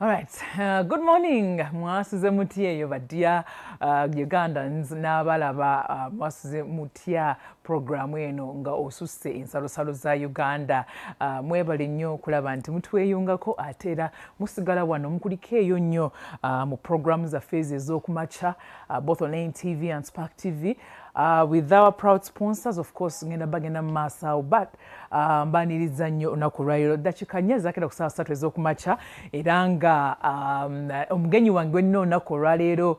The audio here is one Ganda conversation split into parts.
All right. Good morning. MwasuzeMutya yobadia Ugandans n'abalaba MwasuzeMutya program eno nga osusse ensalosalo za Uganda. Mwebale nnyo okulaba nti mutweyungako ate era musigala wano mukuliko eyo nnyo mu program zaffe ez'okumakya both on NTV and Spark TV. With our proud sponsors, of course, ngenda bagenda maaso but mbaniriza nnyo olunaku lwaliro dakiika 4 zaakera ku ssaawa 3 ez'okumakya era nga omugenyi wange wenna olunaku olwaleero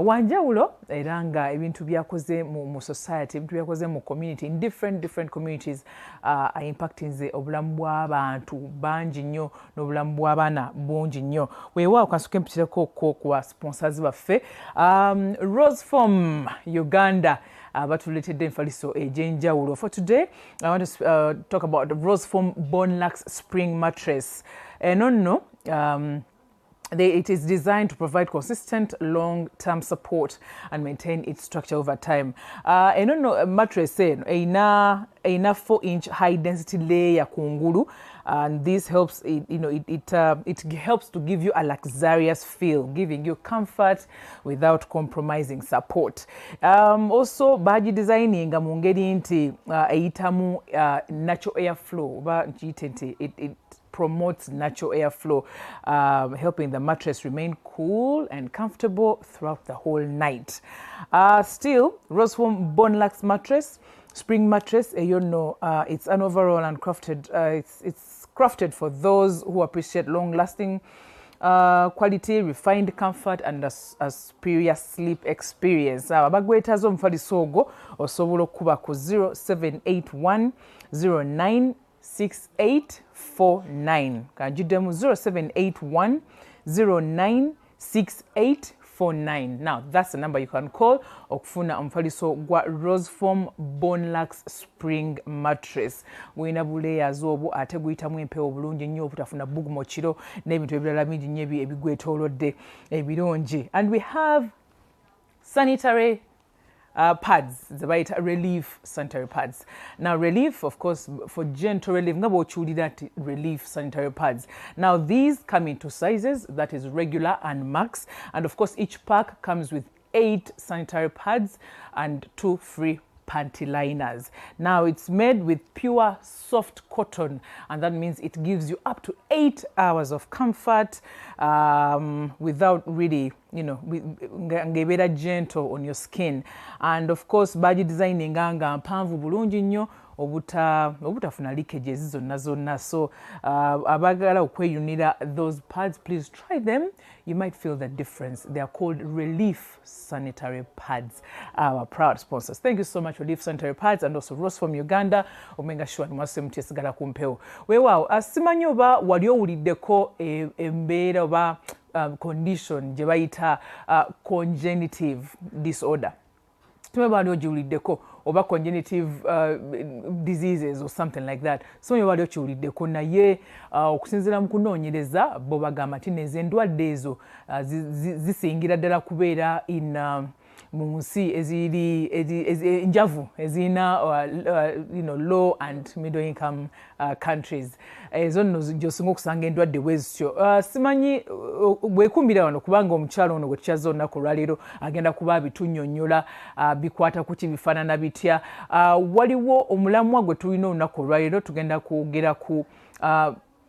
wanjawulo era nga ebintu byakoze mu society, ebintu byakoze mu community, in different communities impactinze obulamu bw'abantu bangi nnyo n'obulamu bw'abaana bungi nnyo. Weewaawo kansuke mpitireko ku sponsors baffe Roseform Uganda batuletedde enfaliso egy'enjawulo. For today, I want to talk about the Roseform Bonelax Spring Mattress. It is designed to provide consistent long-term support and maintain its structure over time. Mattress ena 4-inch high-density layer kungulu, and this helps it helps to give you a luxurious feel, giving you comfort without compromising support. Also baji designing mu ngeri nti eyitamu natural airflow oba nkiyite nti it promotes natural airflow, helping the mattress remain cool and comfortable throughout the whole night. Still, Roseform Bonelax mattress, spring mattress, it's an overall and crafted. It's crafted for those who appreciate long-lasting quality, refined comfort, and a superior sleep experience. Abagwetazo omufaliso ogwo osobola okuba ku 0781 09 6849. Kanjiddemu 0781 09 6849. Now that's the number you can call okufuna omufaliso gwa Roseform Bonelax Spring Mattress. Gwina bulayers obwo ate guyitamu empewo bulungi nnyo obutafuna bugumo kiro n'ebintu ebirala bingi nnyo ebigwetoolodde ebirungi. And we have sanitary pads, the relief sanitary pads. Now relief, of course, for gentle relief, that relief sanitary pads. Now these come in 2 sizes, that is regular and max, and of course each pack comes with 8 sanitary pads and 2 free panty liners. Now it's made with pure soft cotton, and that means it gives you up to 8 hours of comfort without really, ngebeera gentle on your skin. And of course baji designing nga mpanvu bulungi nnyo obutafuna leakages zonna. So abagala okweyunira those pads, please try them. You might feel the difference. They are called Relief Sanitary Pads, our proud sponsors. Thank you so much, Relief Sanitary Pads, and also Roseform Uganda. Omenga sure MwasuzeMutya sigala kumpeo. Weewaawo simanyi oba wali owuliddeko embeera oba condition gye bayita congenitive disorder. Tumebali ojiwuliddeko oba congenitive diseases or something like that. So yobali okiwuliddeko naye okusinziira mu kunoonyereza bo bagamba nti n'endwadde ezo zisingira ddala kubeera mu nsi enjavu ezirina low and middle income countries. Ezo nno gy'osinga okusanga endwadde bwezityo. Simanyi bwekumbira wano kubanga omukyalo ono gwe tukyaza olunaku olwaleero agenda kuba abitunnyonnyola bikwata ku kibifaanana bitya. Waliwo omulamwa gwe tulina olunaku olwaleero tugenda kwogera ku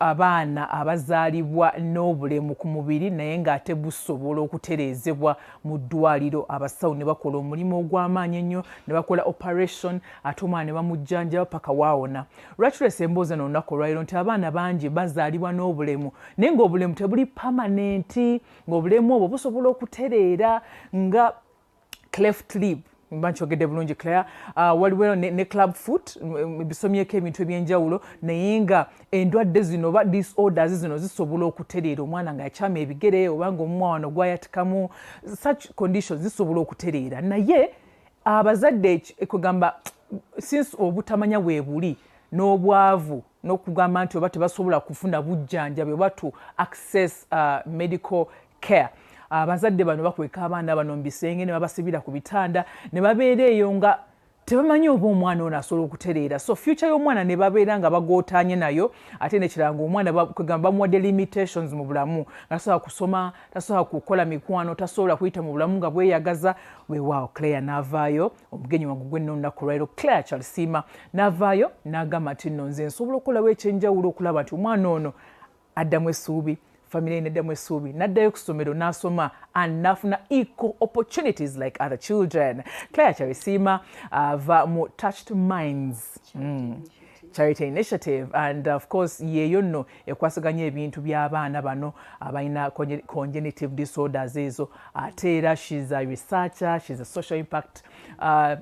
abaana abazaalibwa n'obulemu ku mubiri naye ng'ate busobola okutereezebwa mu ddwaliro. Abasawo ne bakola omulimu ogw'amaanyi ennyo, ne bakola operation ate omwana ne bamujjanjaba paka waawona. Lwaki tulese emboozi eno olunaku olwaleero nti abaana bangi bazaalibwa n'obulemu naye ng'obulemu tebuli permanenti, ng'obulemu obwo busobola okutereera nga cleft lip. Mbankyogedde bulungi Claire. Waliwo ne club foot, bisomyeko ebintu ebyenjawulo naye nga endwadde zino oba disorders zino zisobola okutereera omwana ng'akyama ebigere oba ng'omwana gwayatikamu. Such conditions zisobola okutereera naye abazadde ekugamba since obutamanya bwebuli n'obwavu n'okugamba nti oba tebasobola kufuna bujjanjabi oba to access medical care. Abazadde bano bakweka abaana bano mu bisenge ne babasibira ku bitanda ne babeera eyo nga tebamanyi oba omwana ono asobola okutereera, so future y'omwana ne babeera nga bagootanye nayo, ate nekiranga omwana bamuwadde limitations mu bulamu, tasobola kusoma, tasobola kukola mikwano, tasobola kuyita mu bulamu nga bweyagaza. Weewaawo Claire n'avaayo, omugenyi wange gwenno olunaku lwaleero Claire Kyarisiima n'avaayo n'agamba nti nno nze nsobola okukolawo ekyenjawulo okulaba nti omwana ono addamu essuubi, family neddamu essuubi, n'addayo ku ssomero n'asoma and n'afuna equal opportunities like other children. Claire Kyarisiima ava mu Touched Minds Charity Initiative, and of course yeeyo nno ekwasaganya ebintu by'abaana bano abalina congenitive disorders ezo. Ate era she's a researcher, she's a social impact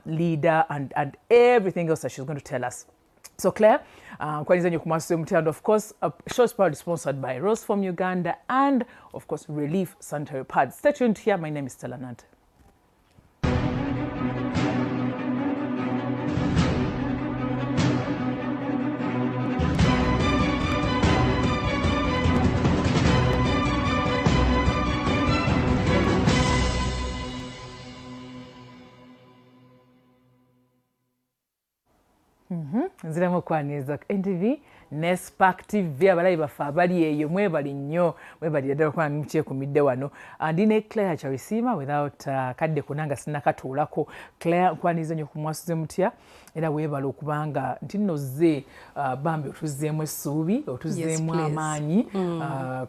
leader and everything else that she's going to tell us. So Claire, kwaniza nyo ku MwasuzeMutya, and of course a show's proudly sponsored by Rose from Uganda and of course Relief Sanitary Pads. Stay tuned here. My name is Stella Nante. Nziramu kwaniriza NTV ne Spark TV abalayi baffe abali eyo, mwebali nnyo, mwebali ddala kuba mukyekumidde wano. Ndine Claire Kyarisiima without kadde kunanga sinnakatuulako. Claire, nkwaniriza nnyo ku MwasuzeMutya era weebala okubanga nti nno zze bambi otuzzeemu essuubi, otuzzeemu amaanyi,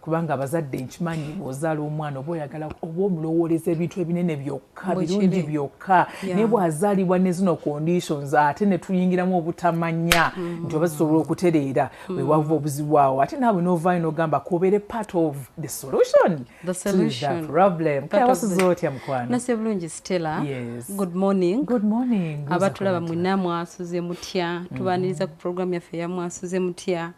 kubanga abazadde nkimanyi bw'ozaala omwana oba oyagala oba omulowooleza ebintu ebinene byokka, birungi byokka, naye bw'azaalibwa ne zino conditions ate ne tuyingiramu obutamanya nti oba zisobola okutereera wewava obuzibu awo, ate naawe n'ovaayo n'ogamba kobeere part of the solution to that problem. Wasuze otya mukwano? Nase bulungi Stella. Yes. Good morning. Good morning. Abatulaba mwina MwasuzeMutya, tubaniriza ku program yaffe ya MwasuzeMutya.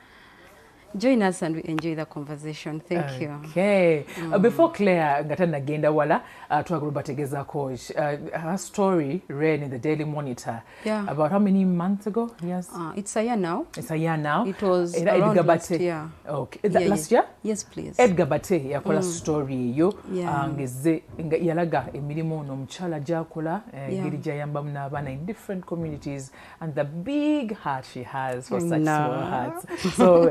Join us and we enjoy the conversation. Thank you. Okay. Before Claire ngatannagenda wala, twagala bategezaako her story ran in the Daily Monitor about how many months ago? Yes. It's a year now. It's a year now. It was around last year. Okay. Last year? Yes, please. Edgar Bate yakola story eyo ngeze yalaga emirimu ono omukyala gy'akola engeri gy'ayambamu n'abaana in different communities and the big heart she has for such small hearts. So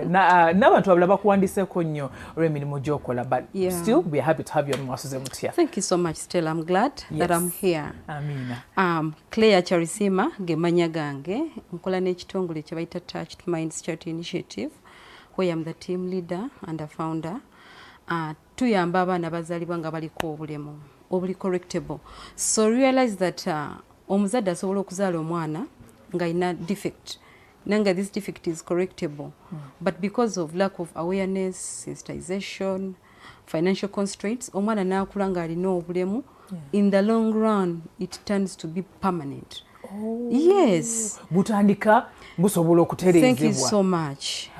n'abantu abalala bakuwandiseeko nnyo olw'emirimu gy'okola, but still we are happy to have you on MwasuzeMutya. Thank you so much, Stella. I'm glad that I'm here. Amina. Claire Kyarisiima ge manya gange, nkola n'ekitongole kye bayita Touched Minds Charity Initiative, where I'm the team leader and a founder. Tuyamba abaana bazaalibwa nga baliko obulemu obuli correctable. So realize that omuzadde asobola okuzaala omwana nga ina defect. Nanga this defect is correctable, but because of lack of awareness, sensitization, financial constraints, omwana nakula nga alina obulemu, in the long run it turns to be permanent. Yes. Butandika busobola okutereezebwa. Thank you so much.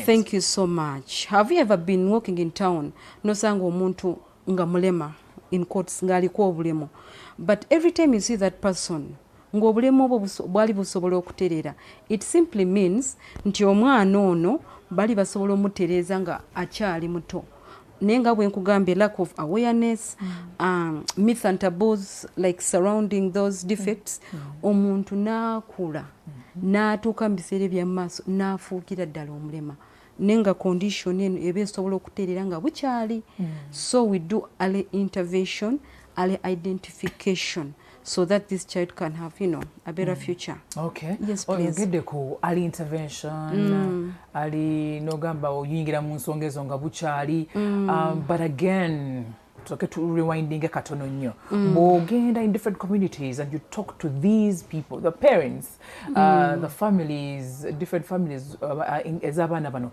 Thank you so much. Have you ever been walking in town nosanga omuntu nga mulema in quotes nga aliko obulemu, but every time you see that person ng'obulemu obwo bwali busobola okutereera, it simply means nti omwana ono bali basobola omutereeza nga akyali muto. Naye nga bwe nkugambye, lack of awareness, myth and taboos like surrounding those defects, omuntu n'akula n'atuuka mu biseera eby'amaaso n'afuukira ddala omulema, naye nga condition eno eba esobola okutereera nga bukyali. So we do early intervention, early identification, so that this child can have, a better future. Okay. Yes, please. Oyogedde ku early intervention, ali nogamba oyingira mu nsonga ezo nga bukyali, but again, toke to rewinding katono nnyo. Bw'ogenda in different communities and you talk to these people, the parents, the families, different families ez'abaana bano,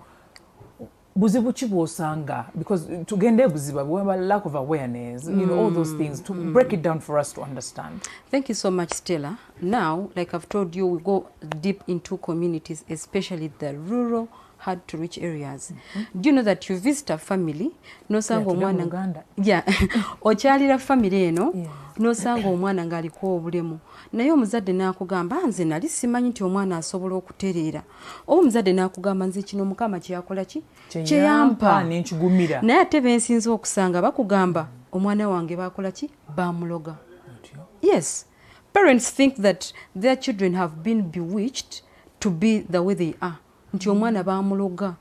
buzibu ki bw'osanga? Because tugende buziba bwaba lack of awareness, all those things, to break it down for us to understand. Thank you so much, Stella. Now, like I've told you, we go deep into communities, especially the rural, hard to reach areas. Do you know that you visit a family, no sanga omwana okyalira family eno, no sanga omwana ng'aliko obulemu, naye omuzadde n'akugamba nze nali simanyi nti omwana asobola okutereera, oba omuzadde n'akugamba nze kino Mukama kyakola ki kyeyampa n'enkigumira, naye ate bensinza okusanga bakugamba omwana wange bakola ki bamuloga. Yes. Parents think that their children have been bewitched to be the way they are. Nti omwana bamuloga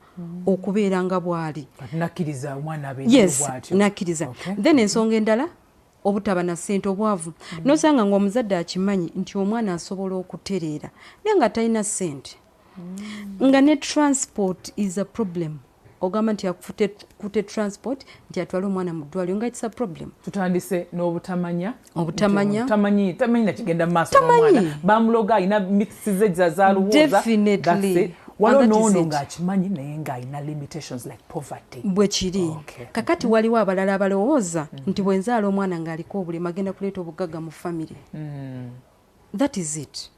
okubeera nga bw'ali. Nakkiriza omwana abeere Yes, bw'atyo. nakkiriza. Then ensonga endala obutaba na ssente obwavu. Nosanga ng'omuzadde akimanyi nti omwana asobola okutereera naye nga talina ssente. Nga ne transport is a problem. Ogamba nti akufute transport nti atwale omwana mu ddwaliro nga it's a problem. Tutandise n'obutamanya. Tamanyi na kigenda maaso n'omwana. Bamuloga alina mixes zaalowooza. Definitely. Waliwo n'ono ng'akimanyi naye ng'alina limitations like poverty. Bwe kiri. Kakati waliwo abalala abalowooza nti bwe nzaala omwana ng'aliko obulemu agenda kuleeta obugagga mu family. That is it.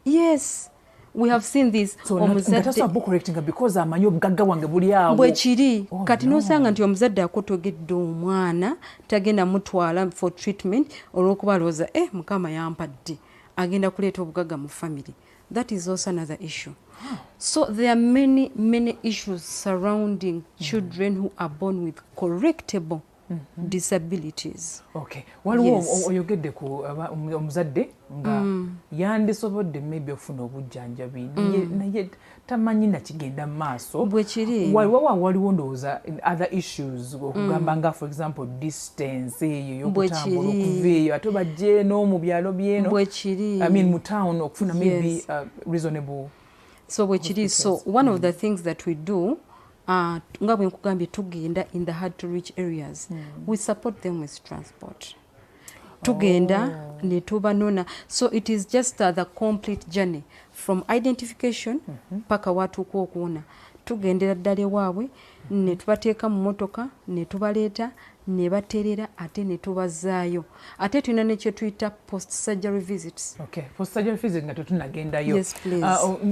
Yes. We have seen this. Omuzadde because amanyi obugagga wange buli awo. Bwe kiri. Kati n'osanga nti omuzadde akotogedde omwana tagenda mutwala for treatment olw'okuba alowooza mukama yampadde agenda kuleeta obugagga mu family. That is also another issue. So there are many issues surrounding children who are born with correctable disabilities. Okay. Waliwo oyogedde ku omuzadde nga yandisobodde maybe ofuna obujjanjabi naye tamanyi na kigenda maaso. Bwe kiri. Waliwo ndowooza other issues okugamba nga for example distance eyo y'okutambula okuva eyo ate bajje no mu byalo byeno. Bwe kiri. I mean mu town okufuna maybe reasonable. So bwe kiri. So one of the things that we do nga bwe nkugambye tugenda in the hard to reach areas. We support them with transport. Tugenda ne tubanona. So it is just the complete journey from identification paka watuuka okuwona. Tugendera ddala ewaabwe ne tubateeka mu motoka ne tubaleeta ne baterera ate ne tubazaayo. Ate tulina ne kye tuyita post surgery visits. Okay, post surgery visits nga tetunagendayo. Yes, please.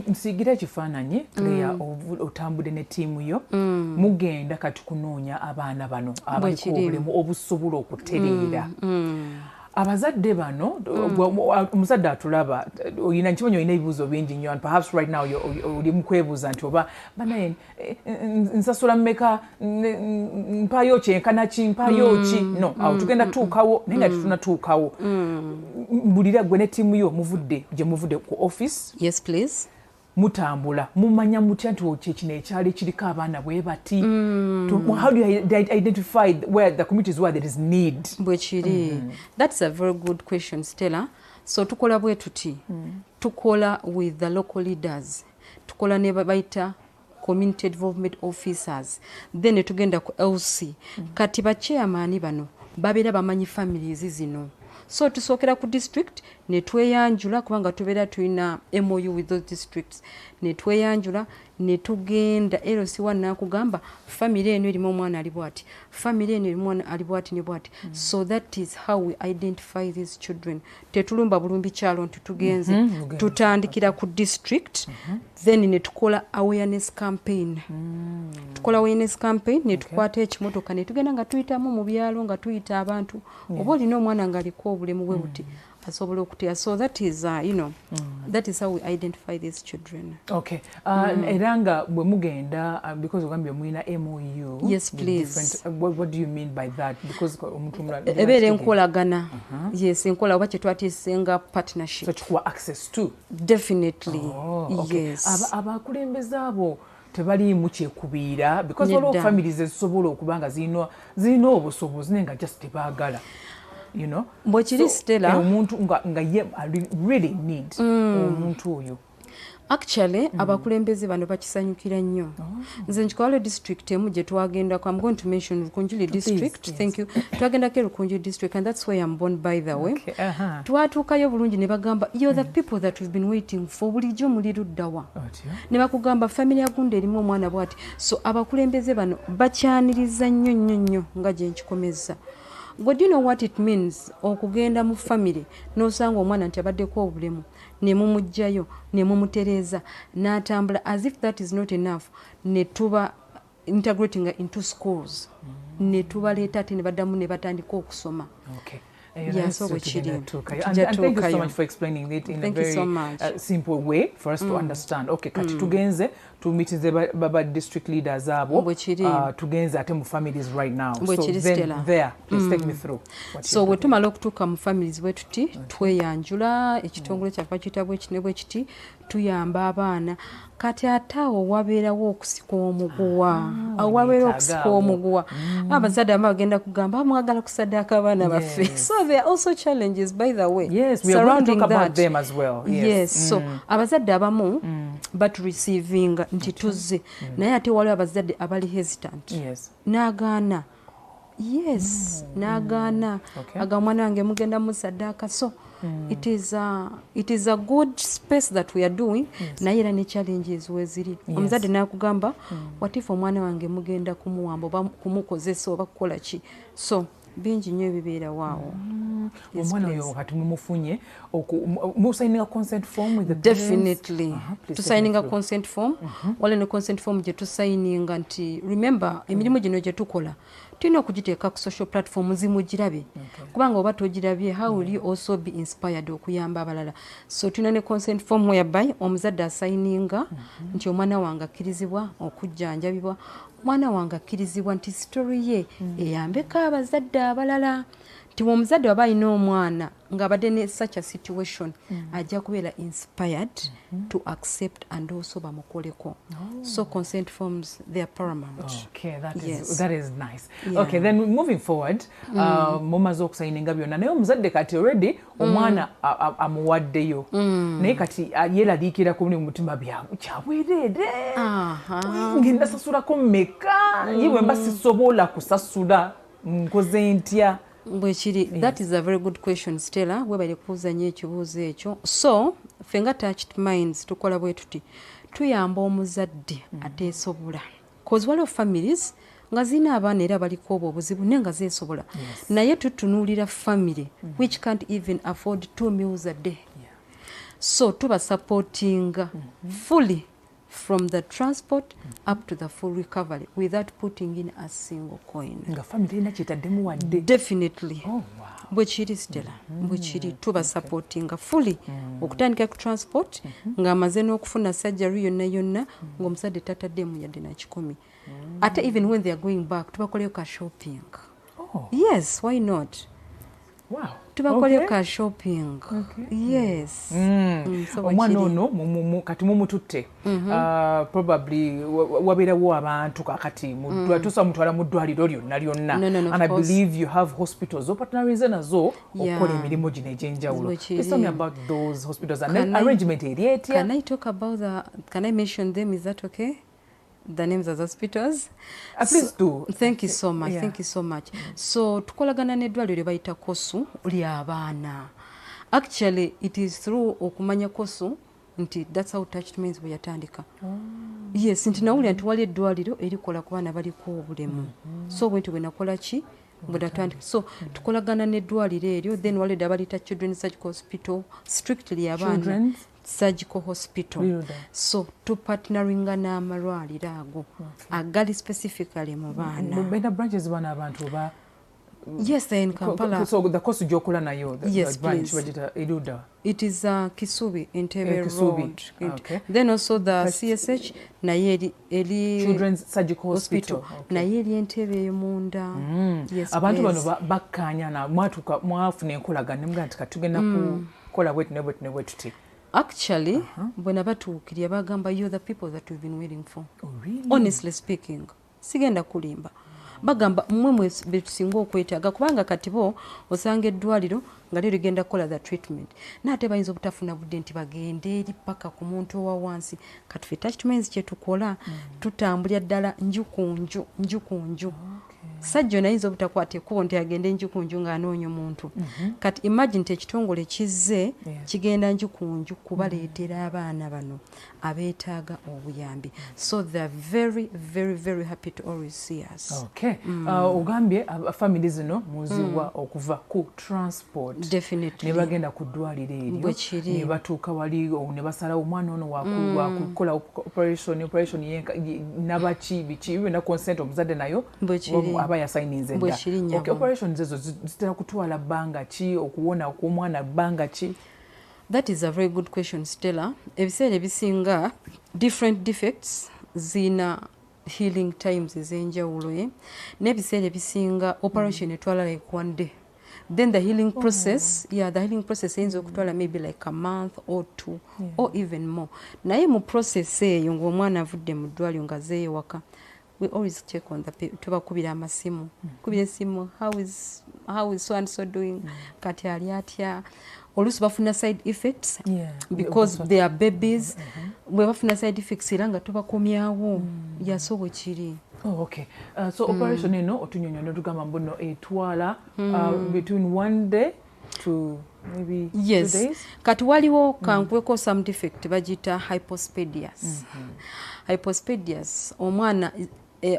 Nsigira ekifaananyi Claire otambudde ne ttiimu yo mugenda kati kunoonya abaana bano abaliko obulemu obusobola okutereera. Abazadde bano omuzadde atulaba oyina nkimanyi olina ebibuuzo bingi nnyo and perhaps right now oli mu kwebuuza nti oba banaye nsasula mmeka mpaayo kyenkana ki mpaayo ki no awo tugenda tuukawo naye nga tetunatuukawo. Mbulira gwe ne ttiimu yo gye muvudde ku office. Yes, please. Mutambula mumanya mutya nti kino ekyali kiriko abaana bwe bati. How do you identify where the communities where there is need? Bwe kiri. That's a very good question, Stella. So tukola bwe tuti. Tukola with the local leaders. Tukola ne baita community development officers. Then tugenda ku LC. Kati ba chairman bano babeera bamanyi families zino. So tusookera ku district ne tweyanjula kubanga tubeera tulina MOU with those districts ne tweyanjula ne tugenda LC nakugamba family eno erimu omwana ali bwati family eno erimu omwana ali bwati ne bwati. So that is how we identify these children. Tetulumba bulumbi kyalo nti tugenze tutandikira ku district then ne tukola awareness campaign. Tukola awareness campaign ne tukwata ekimotoka ne tugenda nga tuyitamu mu byalo nga tuyita abantu oba olina omwana nga aliko obulemu bwe buti asobola okuteya. So that is that is how we identify these children. Okay. Era nga bwe mugenda because ogambye mulina MOU. Yes, please. What do you mean by that? Because omuntu ebeera enkolagana. Yes, enkola oba kye twatiisenga partnership. So kikuwa access to? Definitely. Okay. Yes. Abakulembeze abo tebaliimu kyekubiira because all families ezisobola okuba nga zirina obusobozi naye nga just tebaagala. You know, bwe kiri Stella omuntu nga ye really need omuntu oyo. Actually abakulembeze bano bakisanyukira nnyo. Nze nkikola district emu gye twagenda I'm going to mention Rukunjuli district. Yes. Thank you. Twagenda ke Rukunjuli district and that's where I'm born by the way. Okay. Twatuukayo bulungi ne bagamba you're the people that we've been waiting for bulijjo muli luddawa. Ne bakugamba family yagunde erimu omwana bwati. So abakulembeze bano bakyaniriza nnyo nga gye nkikomeza. But do you know what it means okugenda mu family n'osanga omwana nti abaddeko obulemu ne mumugjayo ne mumutereeza n'atambula as if that is not enough ne tuba integrating into schools ne tubaleeta ate ne baddamu ne batandika okusoma. Okay. Yes, so kiri. And thank you so much for explaining it in a very simple way for us to understand. Okay, kati tugenze tumitize baba district leaders abo tugenze ate mu families right now. So then there, please take me through. So we tumala okutuuka mu families bwe tuti tweyanjula ekitongole kyaffe kitabwe ekinebwe kiti tuyamba abaana kati atawo wabeerawo okusika omuguwa wabeerawo okusika omuguwa abazadde abamu bagenda kugamba mwagala kusaddaaka abaana baffe. So there are also challenges, by the way. Yes, we are going to talk about them as well. Yes. So abazadde abamu but receiving nti tuzze naye ate waliwo abazadde abali hesitant n'agaana. Yes, n'agaana aga mwana wange mugenda musaddaaka. So it is a good space that we are doing. Naye era ne challenges weziri. Omuzadde n'akugamba what if omwana wange mugenda kumuwamba oba kumukozesa oba kukola ki. So bingi nnyo ebibeera waawo. Omwana oyo kati mumufunye musigning a consent form with the parents? Definitely. To signing a consent form. Wale ne consent form gye tusayininga nti remember emirimu gino gye tukola tulina okugiteeka ku social platform zimugirabe kubanga oba togirabye how will you also be inspired okuyamba abalala. So tulina ne consent form whereby omuzadde asayininga nti omwana wange akkirizibwa okujjanjabibwa, omwana wange akkirizibwa nti story ye eyambeko abazadde abalala. Nti omuzadde waba alina omwana ng'abadde ne such a situation ajja kubeera inspired to accept and also bamukoleko. So consent forms, they are paramount. Okay, that is nice. Yeah. Okay, then moving forward, mumaze okusayininga byonna naye omuzadde kati already omwana amuwaddeyo naye kati yeeraliikira ku buli mutima kyabwereere ngenda sasulako mmeka ye bwe mba sisobola kusasula nkoze ntya. That is a very good question, Stella. Webale kubuuza nnyo ekibuuzo ekyo. So ffe nga Touched Minds tukola bwe tuti tuyamba omuzadde ateesobola. Cause waliwo families nga zina abaana era baliko obwo obuzibu naye nga zeesobola. Naye tutunuulira family which can't even afford 2 meals a day. So tuba supporting fully from the transport up to the full recovery without putting in a single coin. Nga family ina kyetaddemu wadde. Definitely. Oh, wow. Bwe kiri Stella. Bwe kiri tuba supporting fully. Okutandika ku transport nga amaze n'okufuna surgery yonna ng'omuzadde tataddemu yadde na 10. Ate even when they are going back tubakoleyo ka shopping. Oh. Yes, why not? Wow. Tubakoleyo ka shopping. Yes. Omwana ono kati mumututte probably wabeerawo abantu kakati tusa mutwala mu ddwaliro lyonna and I believe you have hospitals opartnerize nazo okukola emirimu gino egy'enjawulo. Please tell me about those hospitals and arrangement eri etya. Can I talk about can I mention them? Is that okay? The names of the hospitals. Please do. Thank you so much. Thank you so much. So tukolagana n'eddwaliro bayita kosu ly'abaana. Actually it is through okumanya kosu nti that's how Touched Minds bwe yatandika. Yes, nti nawulira nti wali eddwaliro erikola ku baana baliko obulemu. So bwe nti bwe nakola ki bwe natandika. So tukolagana n'eddwaliro eryo then wali balita Children's Surgical Hospital strictly abaana. Surgical Hospital. So to partneringa n'amalwaliro ago agali specifically mu baana. Bena branches bana abantu ba. Yes, they're in Kampala. So the course jokola nayo yes, branch bagita Eluda. It is Kisubi Entebbe Road. Okay. Then also the CSH naye eri Children's Surgical Hospital. Naye eri Entebbe munda. Yes. Abantu bano bakkanya na mwatuka mwafuna enkolagana ne muganda katugenda ku kola bwet ne bwet tuti. Actually, when batuukirya bagamba you're the people that we've been waiting for. Oh, really? Honestly speaking, sigenda kulimba. Bagamba mmwe betusinga okwetaaga kubanga kati bo osanga eddwaliro nga lyo ligenda kukola the treatment. N'ate bayinza obutafuna budde nti bagende eri paka ku muntu owa wansi. Kati ffe Touched Minds kye tukola tutambulira ddala nju ku nju. Sajja nayinza obutakwata ekkubo nti agende nju ku nju ng'anoonya omuntu. Kati imagine ekitongole kizze kigenda nju ku nju kubaleetera abaana bano abeetaaga obuyambi. So they are very, very, very happy to always see us. Okay. Ogambye family zino muziwa okuva ku transport. Definitely. Ne bagenda ku ddwaliro eryo. Ne batuuka wali ne basalawo omwana ono wakukola operation nabaki biki na consent omuzadde nayo aba yasayininze dda. Okay, operations ezo zitera kutwala bbanga ki, okuwona kw'omwana bbanga ki? That is a very good question, Stella. Ebiseera ebisinga different defects zina healing times ez'enjawulo, n'ebiseera ebisinga operation etwala like one day. Then the healing process, the healing process eyinza okutwala maybe like a month or two or even more. Naye mu process eyo ng'omwana avudde mu ddwaliro nga azeeyo waka, we always check on the tubakubira amasimu. Kubira esimu, how is so and so doing? Kati ali atya? Oluusi bafuna side effects because they are babies. Bwe bafuna side effects era nga tubakomyawo. So bwe kiri. Oh, okay. So operation eno otunyonyola tugamba mbuno etwala between one day to maybe 2 days. Kati waliwo kankweko some defect bagita hypospadias. Hypospadias omwana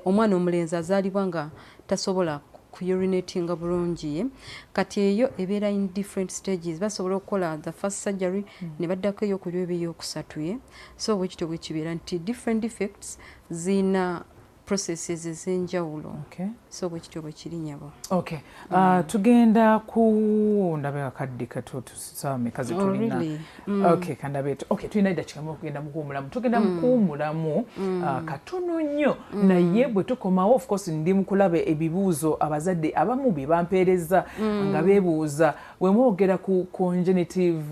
omulenzi azaalibwa nga tasobola urinating bulungi, kati eyo ebeera in different stages. Basobola okukola the first surgery ne baddako eyokulya oba eyokusatu. So bwekityo bwe kibeera nti different defects zina processes ez'enjawulo. So bwekityo bwe kiri nyabo. Okay. Tugenda ku ndabe akadde kato tusame kazi tulina. Okay, kandabe. Okay, tulina eddakiika mu kugenda mu kuwumulamu. Tugenda mu kuwumulamu katono nnyo naye bwe tukomawo, of course ndi mu kulaba ebibuuzo abazadde abamu bye bampeereza nga beebuuza we mwogera ku congenital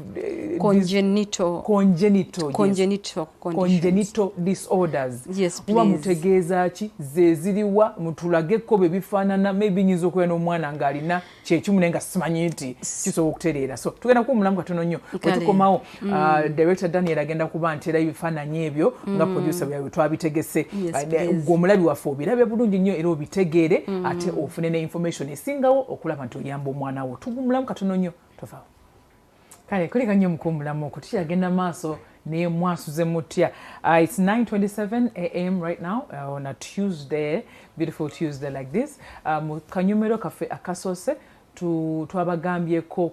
disorders. Yes, please. Mutegeeza ki ze ziriwa mutulageko bye bifaanana maybe nyinza okubeera n'omwana ng'alina kyekimu naye nga simanyi nti kisobola okutereera. So tugenda kuwumulamu katono nnyo bwe tukomawo. Director Daniel agenda kuba nteera ebifaananyi ebyo nga producer bwe twabitegese. Omulabi waffe obirabe bulungi nnyo era obitegeere ate ofune ne information esingawo okulaba nti oyamba omwana wo. Tuwumulamu katono nnyo tofaawo. Kale kulika nnyo mu kuwumulamu okwo tukyagenda maaso ne MwasuzeMutya. It's 9:27 a.m. right now on a Tuesday, beautiful Tuesday like this. Mu kanyumero kaffe akasoose twabagambyeko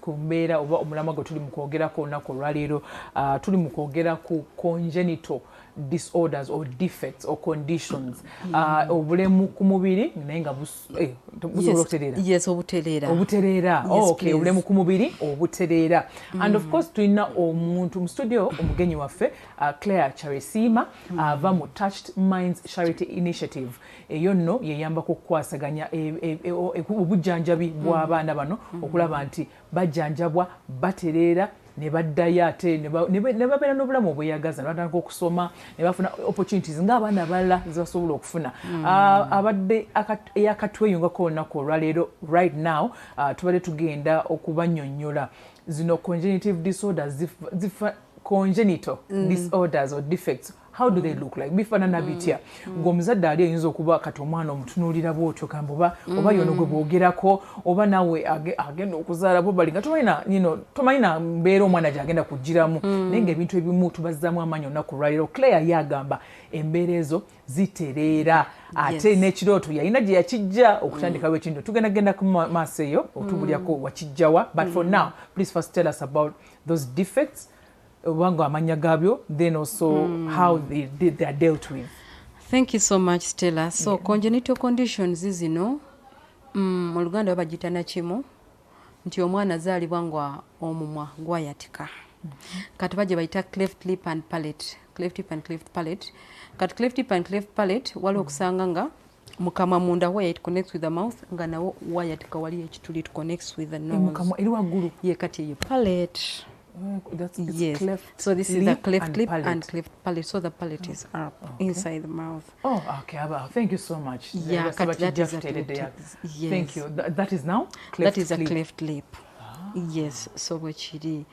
ku mbeera oba omulamu gwe tuli mu kwogerako olunaku olwaleero. Tuli mu kwogera ku congenital disorders or defects or conditions. Obulemu ku mubiri naye nga busobola okutereera. Yes, obutereera. Okay, obulemu ku mubiri obutereera. And of course tulina omuntu mu studio, omugenyi waffe Kyarisiima ava mu Touched Minds Charity Initiative. Eyo nno yeyambako okukwasaganya obujjanjabi bw'abaana bano okulaba nti bajjanjabwa batereera ne baddayo ate ne babeera n'obulamu obweyagaza ne batandika okusoma ne bafuna opportunities ng'abaana abalala zebasobola okufuna. Abadde eyakatweyungako olunaku olwaleero right now tubadde tugenda okubannyonnyola zino congenital disorders or defects. How do they look like? Bifaanana bitya? Ng'omuzadde ali ayinza okuba kati omwana omutunuulira bw'otyo kamba oba yono gwe boogerako oba nawe agenda okuzaala bo bali nga tomanyi na mbeera omwana gy'agenda kugiramu naye ng'ebintu ebimu tubazzaamu amaanyi olunaku lwaleero. Claire yagamba embeera ezo zitereera ate n'ekirooto yalina gye yakijja okutandikawo ekintu. Tugenda ku maaso eyo otubulyako wakijjawa. But for now, please first tell us about those defects, wango amanya gabyo, then also how they are dealt with. Thank you so much, Stella. So congenital conditions zino mu Luganda bagita nakimu nti omwana azaalibwa nga omumwa gwayatika. Kati bajja bayita cleft lip and palate. Cleft lip and cleft palate. Kati cleft lip and cleft palate waliwo okusanga nga mukama munda where it connects with the mouth nga nawo wayatika wali ekituli it connects with the nose. Mukama eri waggulu. Ye kati ye palate. Cleft so this is the cleft lip and cleft palate. So the palate is up inside the mouth. Oh, okay. Thank you so much. Yeah, that is a cleft. Yes. Thank you. That is now cleft lip. That is a cleft lip. Yes, so wachiri.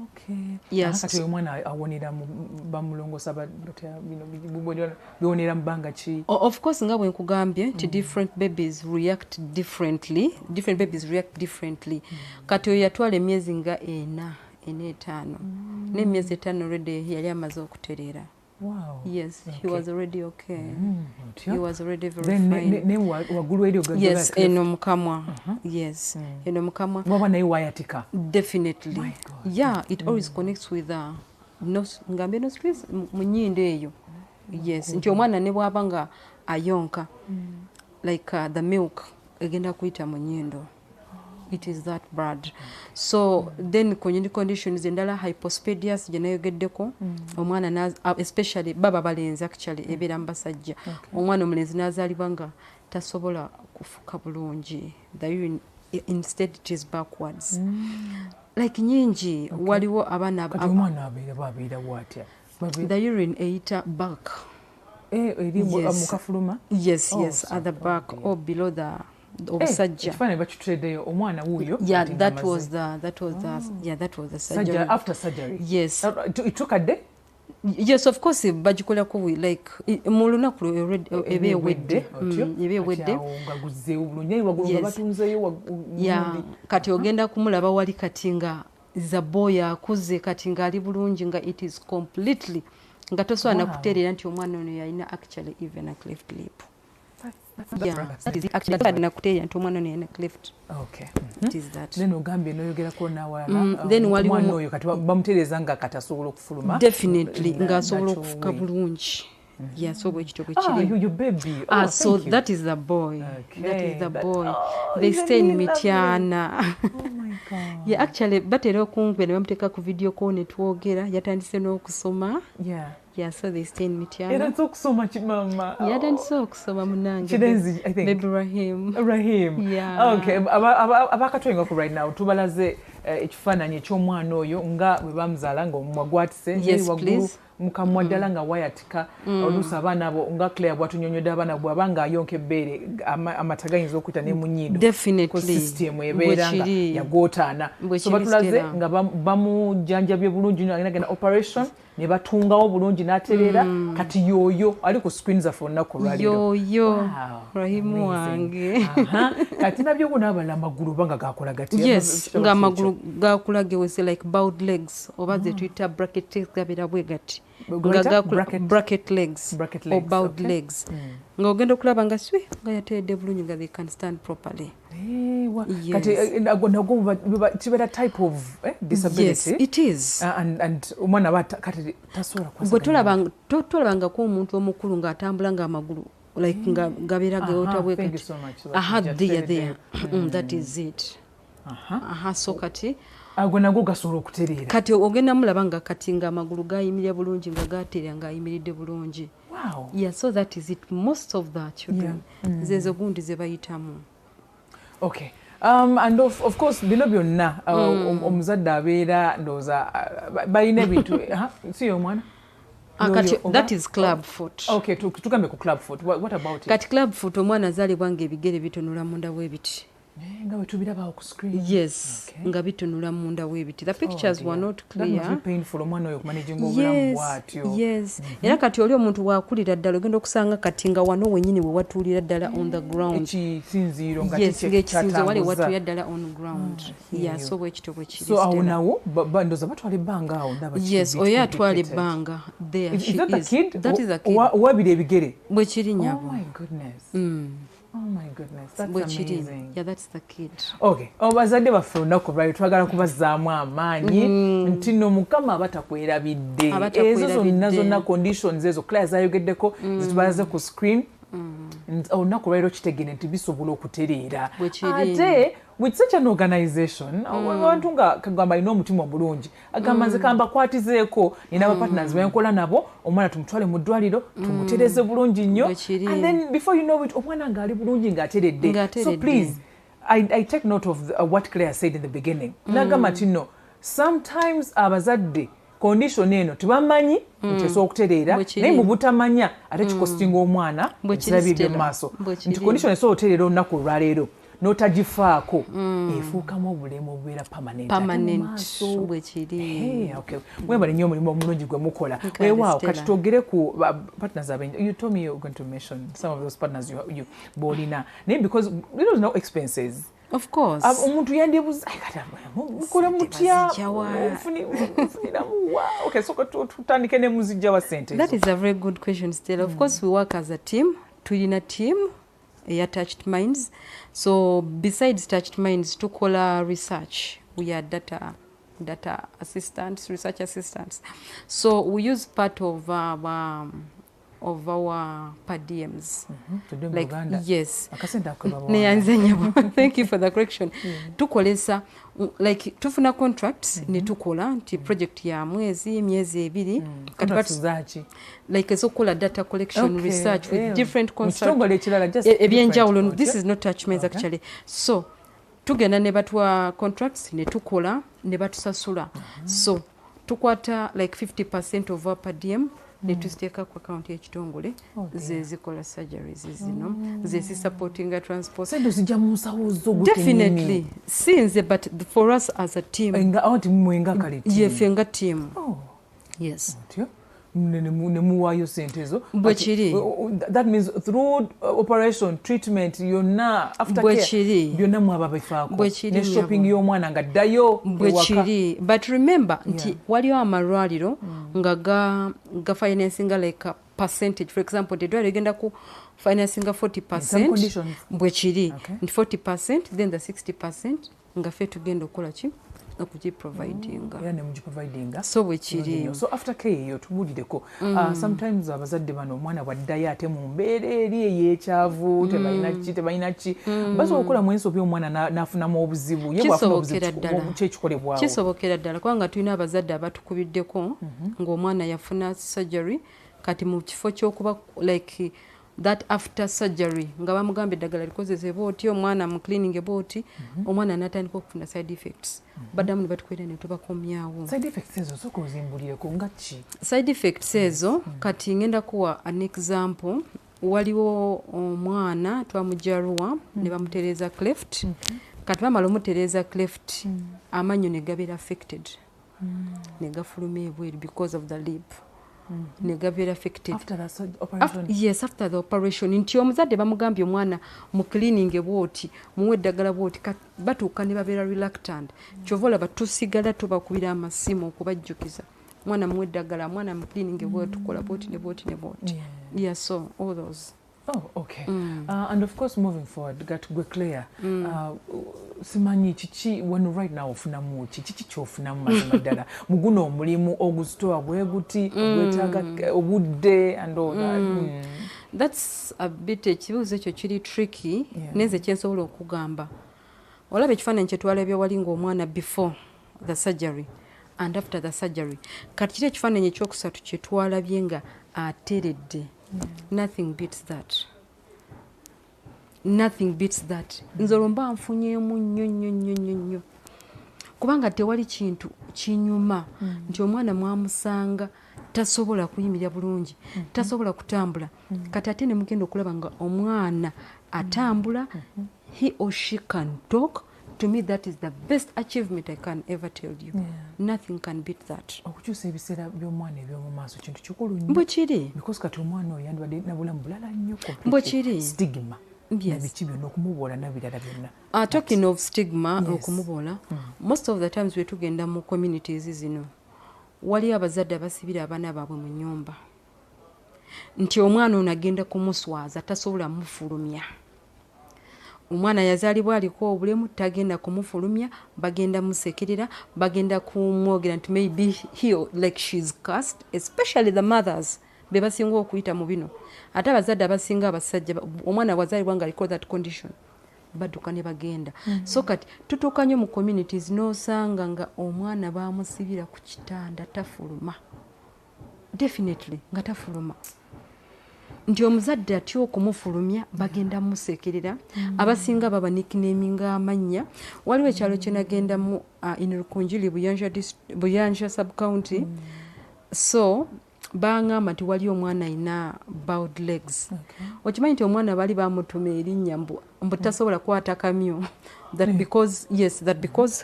Okay. Yes. Kati omwana awonera bamulongosa bionera mbanga chi. Of course nga bwe nkugambye nti different babies react differently. Different babies react differently. Kati oyo yatwala emyezi nga 4 5 n'emyezi 5 already yali amaze okutereera. Wow. Yes, okay. He was already okay. He was already very fine. Yes, eno mukamwa. Yes, eno mukamwa. Baba nayo wayatika. Definitely. My God. Yeah, it always connects with the nose, ngambe nostrils, munyinde eyo. Yes, nti omwana ne bwabanga ayonka. like the milk egenda kuyita mu nnyindo. It is that bad. So then conditions endala hypospadias gye nayogeddeko omwana especially baba balenzi actually ebeera mu basajja omwana omulenzi n'azaalibwa nga tasobola kufuka bulungi, the urine instead it is backwards. Like nyingi waliwo abaana omwana abeera bw'atya the urine eyita back. Mukafuluma? Yes, at the back or below the obusajja. Ekifaananyi bakituleddeyo omwana wuuyo. Yeah, that was the surgery. After surgery? Yes. It took a day? Yes, of course bagikolako like mu lunaku eba ewedde. Nga guzzeewo bulungi waggulu nga batunzeeyo kati ogenda kumulaba wali kati nga the boy akuze kati nga ali bulungi nga it is completely nga tosobola nakuteerera nti omwana ono yalina actually even a cleft lip. Nakuteerera nti omwana ono yalina cleft. It is that. Then ogambye n'oyogerako n'awalala omwana oyo kati bamutereeza nga kati asobola okufuluma. Definitely ng'asobola okufuka bulungi. Yeah, so your baby. So that is the boy. That is the boy. They stay in Mityana. Oh my God. Yeah, actually, batera okumve ne bamuteeka ku video call ne twogera yatandise n'okusoma. Yeah, so they stay in Mityana. Era okusoma kimama. Yatandise okusoma munange. Kirenzi, I think. Baby Rahim. Yeah. Okay, abakatwenga right now tubalaze ekifaananyi eky'omwana oyo nga bwe bamuzaala nga omwagwatise waggulu mukamwa ddala nga wayatika oluusi abaana abo nga Claire bw'atunyonyodde abaana bw'aba nga ayonka ebbeere amata gayinza okuyita ne mu nnyindo system ebeera nga yagootaana so batulaze nga bamujjanjabye bulungi nnyo agenda operation ne batungawo bulungi n'atereera kati yooyo ali ku screen zaffe olunaku olwaliro yooyo Rahimu wange kati nabyo n'abalala amagulu banga gakola gati nga amagulu gakulaga wese like bowed legs oba ze tuyita bracket legs gabeera bwe gati bracket legs or bowed legs nga ogenda okulaba nga swe nga yateredde bulungi nga they can stand properly. Kati kibeera type of disability. Yes, it is. And omwana kati tasobola kwasaganya. Bwe tolabangako omuntu omukulu ng'atambula ng'amagulu like nga gabeera geota bwe kati. There. That is it. So kati agwo nago gasobola okutereera kati ogenda mulaba nga kati nga amagulu gayimirira bulungi nga gateera nga ayimiridde bulungi. Yeah, so that is it. Most of the children zezo gundi ze bayitamu. Okay. And of course bino byonna omuzadde abeera ndowooza balina ebintu si omwana that is club foot. Okay, tugambe ku club foot. What about it? Kati club foot omwana azaalibwa ng'ebigere bitunula munda w'ebiti. Nga bwe tubiraba ku screen. Yes, nga bitunula munda w'ebiti. The pictures were not clear. That must be painful omwana oyo okumanaging obulamu bw'atyo. Yes. Era kati oli omuntu waakulira ddala ogenda okusanga kati nga wano wennyini we watuulira ddala on the ground. Ekisinziiro nga ekisinziiro wali watuulira ddala on ground. Yeah, so bwe kityo bwe kiri. So awo nawo ndowooza batwala ebbanga awo ndaba kiri. Yes, oyo atwala ebbanga. There she is. Is that the kid? That is the kid. Owabira ebigere? Bwe kiri nyabo. Oh my goodness. Oh my goodness, that's amazing. Yeah, that's the kid. Okay, bazadde baffe olunaku lwali twagala kubazzaamu amaanyi nti nno Mukama batakwerabidde ezo zonna conditions ezo Claire zayogeddeko zitubalaze ku screen olunaku lwaliro kitegene nti bisobola okutereera ate with such an organization abantu nga kagamba alina omutima omulungi agamba nze kambakwatizeeko nina abapartners benkola nabo omwana tumutwale mu ddwaliro tumutereze bulungi nnyo and then before you know it omwana ng'ali bulungi ng'ateredde. So please I take note of what Claire said in the beginning. Nagamba nti no sometimes abazadde condition eno tebamanyi nti esobola okutereera naye mu butamanya ate kikostinga omwana ekirabidde mu maaso nti condition esobola okutereera olunaku olwaleero n'otagifaako efuukamu obulemu obubeera permanent bwe kiri. Okay, mwebale nnyo omulimu omulungi gwe mukola. Weewaawo kati twogere ku partners abengi. You told me you're going to mention some of those partners you bolina naye because there is no expenses. Of course. Omuntu yandibuza mukola mutya ofuniramu wa. Okay, so tutandike ne muzijja wa sente. That is a very good question still. Of course we work as a team. Tulina team Touched Minds. So besides Touched Minds tukola research. We are data assistants, research assistants. So we use part of of our per diems. Like, yes. Thank you for the correction. Tukolesa like tufuna contracts ne tukola nti project ya myezi ebiri like ezokola data collection research with different contracts ebyenjawulo. This is not touchments actually. So tugenda ne batwa contracts ne tukola ne batusasula. So tukwata like 50% of our per diem ne tuziteeka ku account y'ekitongole zezikola surgeries zino zezi supporting transport. Definitely since but for us as a team yefe nga team. Yes. That means through operation treatment yonna after care byonna mwaba bifaako ne shopping y'omwana nga ddayo ewaka. But remember nti waliwo amalwaliro nga ga financinga like a percentage. For example eddwaliro egenda ku financinga 40% bwekiri nti 40% then the 60% nga ffe tugenda okukola ki okugiprovidinga. So bwekiri. So after care eyo tubulireko sometimes abazadde bano omwana bwaddayo ate mu mbeera eri ey'ekyavu tebalina ki basobola okukolamu ensobi omwana n'afunamu obuzibu ye bw'afuna obuzibu kyekikolebwawo. Kisobokera ddala kubanga tulina abazadde abatukubiddeko ng'omwana yafuna surgery kati mu kifo ky'okuba like that after surgery nga bamugamba eddagala likozesebwa oti omwana mu cleaning ebooti omwana n'atandika okufuna side effects baddamu ne batukwera ne tubakomyawo. Side effects ezo soka ozimbulireko nga ki? Side effects ezo kati ngenda kuwa an example. Waliwo omwana twamujaruwa ne bamutereeza cleft kati bamala omutereeza cleft amannyo ne gabeera affected ne gafuluma ebweru because of the lip. Negabeera affected after the operation. Yes, after the operation. Nti omuzadde bamugambye omwana mu cleaning bwoti muwe eddagala bwoti batuuka ne babeera reluctant. Kyova olaba tusigala tubakubira amasimu okubajjukiza mwana muwe eddagala mwana mu cleaning bwoti tukola bwoti ne bwoti ne bwoti. Yes, so all those. Oh, okay. And of course, moving forward, got to be clear. Simanyi chichi when right now ofunamu chichi chofunamu mazima ddala muguno omulimu ogusitoa bweguti gwetaaga obudde and all that. That's a bit ekibuuzo ekyo kiri tricky neze kyensobola okugamba. Olaba ekifaananyi kye twalabye wali ng'omwana before the surgery and after the surgery. Kati kiri ekifaananyi ekyokusatu kye twalabye nga ateredde. Nothing beats that. Nothing beats that. Nzolo mba nfunyeemu nnyo kubanga tewali kintu kinyuma nti omwana mwamusanga tasobola kuyimirira bulungi tasobola kutambula kati ate ne mugenda okulaba nga omwana atambula he or she can talk. To me, that is the best achievement I can ever tell you. Nothing can beat that. Okukyusa ebiseera by'omwana eby'omu maaso kintu kikulu nnyo. Bwekiri. Because kati omwana oyo yandibadde nabulamu bulala nnyo. Bwekiri. Stigma. Nabiki byonna okumubuula n'ebirala byonna. Talking of stigma okumubuula, most of the times we tugenda mu communities zino wali abazadde abasibira abaana baabwe mu nnyumba nti omwana ono agenda kumuswaza tasobola mufulumya. Omwana yazaalibwa aliko obulemu tagenda kumufulumya bagenda musekerera bagenda kumwogera nti maybe he like she's cursed, especially the mothers be basinga okuyita mu bino ate abazadde abasinga abasajja omwana wazaalibwa nga aliko that condition badduka ne bagenda. So kati tutuuka nnyo mu communities n'osanga nga omwana baamusibira ku kitanda tafuluma, definitely nga tafuluma nti omuzadde atya okumufulumya bagenda musekerera. Abasinga baba nicknaminga amannya. Waliwo ekyalo kye nagendamu in Rukunjili Buyanja sub-county. So bangamba nti wali omwana ayina bowed legs. Okimanyi nti omwana bali bamutuma erinnya mbu tasobola kwata kamyu that because